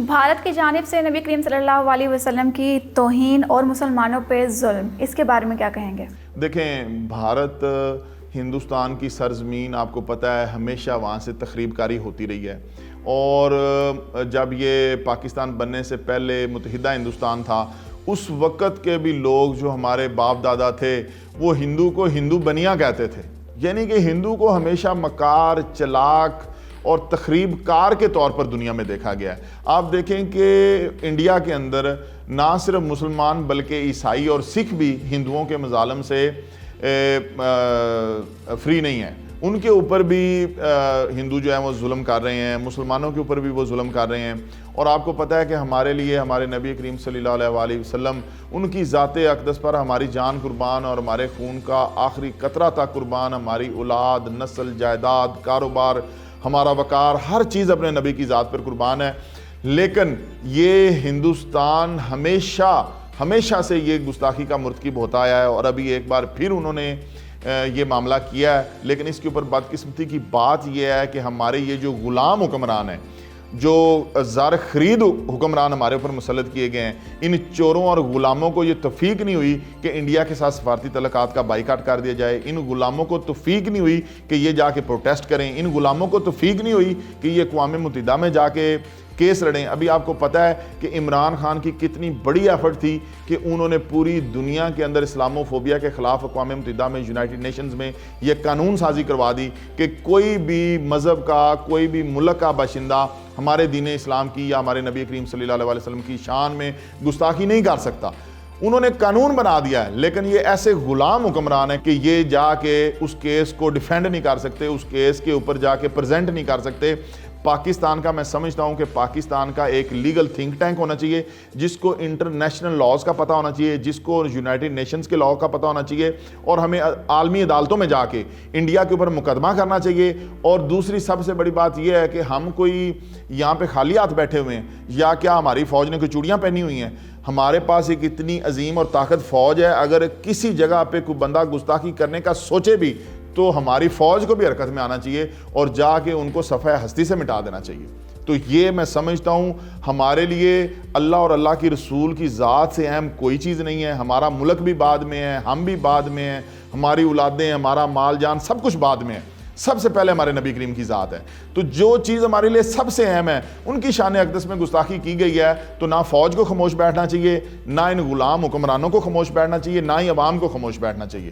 بھارت کی جانب سے نبی کریم صلی اللہ علیہ وسلم کی توہین اور مسلمانوں پہ ظلم، اس کے بارے میں کیا کہیں گے؟ دیکھیں، بھارت ہندوستان کی سرزمین، آپ کو پتہ ہے ہمیشہ وہاں سے تخریب کاری ہوتی رہی ہے، اور جب یہ پاکستان بننے سے پہلے متحدہ ہندوستان تھا، اس وقت کے بھی لوگ جو ہمارے باپ دادا تھے وہ ہندو کو ہندو بنیا کہتے تھے، یعنی کہ ہندو کو ہمیشہ مکار، چلاک اور تخریب کار کے طور پر دنیا میں دیکھا گیا ہے۔ آپ دیکھیں کہ انڈیا کے اندر نہ صرف مسلمان بلکہ عیسائی اور سکھ بھی ہندوؤں کے مظالم سے فری نہیں ہیں، ان کے اوپر بھی ہندو جو ہیں وہ ظلم کر رہے ہیں، مسلمانوں کے اوپر بھی وہ ظلم کر رہے ہیں۔ اور آپ کو پتہ ہے کہ ہمارے لیے ہمارے نبی کریم صلی اللہ علیہ وسلم، ان کی ذات اقدس پر ہماری جان قربان اور ہمارے خون کا آخری قطرہ تک قربان، ہماری اولاد، نسل، جائیداد، کاروبار، ہمارا وقار، ہر چیز اپنے نبی کی ذات پر قربان ہے۔ لیکن یہ ہندوستان ہمیشہ سے یہ گستاخی کا مرتکب ہوتا آیا ہے، اور ابھی ایک بار پھر انہوں نے یہ معاملہ کیا ہے۔ لیکن اس کے اوپر بدقسمتی کی بات یہ ہے کہ ہمارے یہ جو غلام حکمران ہیں، جو زار خرید حکمران ہمارے اوپر مسلط کیے گئے ہیں، ان چوروں اور غلاموں کو یہ توفیق نہیں ہوئی کہ انڈیا کے ساتھ سفارتی تعلقات کا بائیکاٹ کر دیا جائے، ان غلاموں کو توفیق نہیں ہوئی کہ یہ جا کے پروٹیسٹ کریں، ان غلاموں کو توفیق نہیں ہوئی کہ یہ اقوام متحدہ میں جا کے کیس لڑیں۔ ابھی آپ کو پتہ ہے کہ عمران خان کی کتنی بڑی ایفرٹ تھی کہ انہوں نے پوری دنیا کے اندر اسلاموفوبیا کے خلاف اقوام متحدہ میں، یونائٹڈ نیشنز میں یہ قانون سازی کروا دی کہ کوئی بھی مذہب کا، کوئی بھی ملک کا باشندہ ہمارے دین اسلام کی یا ہمارے نبی کریم صلی اللہ علیہ وسلم کی شان میں گستاخی نہیں کر سکتا۔ انہوں نے قانون بنا دیا ہے، لیکن یہ ایسے غلام حکمران ہیں کہ یہ جا کے اس کیس کو ڈیفینڈ نہیں کر سکتے، اس کیس کے اوپر جا کے پریزنٹ نہیں کر سکتے۔ پاکستان کا، میں سمجھتا ہوں کہ پاکستان کا ایک لیگل تھنک ٹینک ہونا چاہیے، جس کو انٹرنیشنل لاز کا پتہ ہونا چاہیے، جس کو یونائٹڈ نیشنز کے لاء کا پتہ ہونا چاہیے، اور ہمیں عالمی عدالتوں میں جا کے انڈیا کے اوپر مقدمہ کرنا چاہیے۔ اور دوسری سب سے بڑی بات یہ ہے کہ ہم کوئی یہاں پہ خالی ہاتھ بیٹھے ہوئے ہیں، یا کیا ہماری فوج نے کوئی چوڑیاں پہنی ہوئی ہیں؟ ہمارے پاس ایک اتنی عظیم اور طاقت فوج ہے، اگر کسی جگہ پہ کوئی بندہ گستاخی کرنے کا سوچے بھی تو ہماری فوج کو بھی حرکت میں آنا چاہیے اور جا کے ان کو صفحہ ہستی سے مٹا دینا چاہیے۔ تو یہ میں سمجھتا ہوں ہمارے لیے اللہ اور اللہ کی رسول کی ذات سے اہم کوئی چیز نہیں ہے۔ ہمارا ملک بھی بعد میں ہے، ہم بھی بعد میں ہیں، ہماری اولادیں، ہمارا مال جان، سب کچھ بعد میں ہے۔ سب سے پہلے ہمارے نبی کریم کی ذات ہے۔ تو جو چیز ہمارے لیے سب سے اہم ہے، ان کی شان اقدس میں گستاخی کی گئی ہے، تو نہ فوج کو خاموش بیٹھنا چاہیے، نہ ان غلام حکمرانوں کو خاموش بیٹھنا چاہیے، نہ ہی عوام کو خاموش بیٹھنا چاہیے۔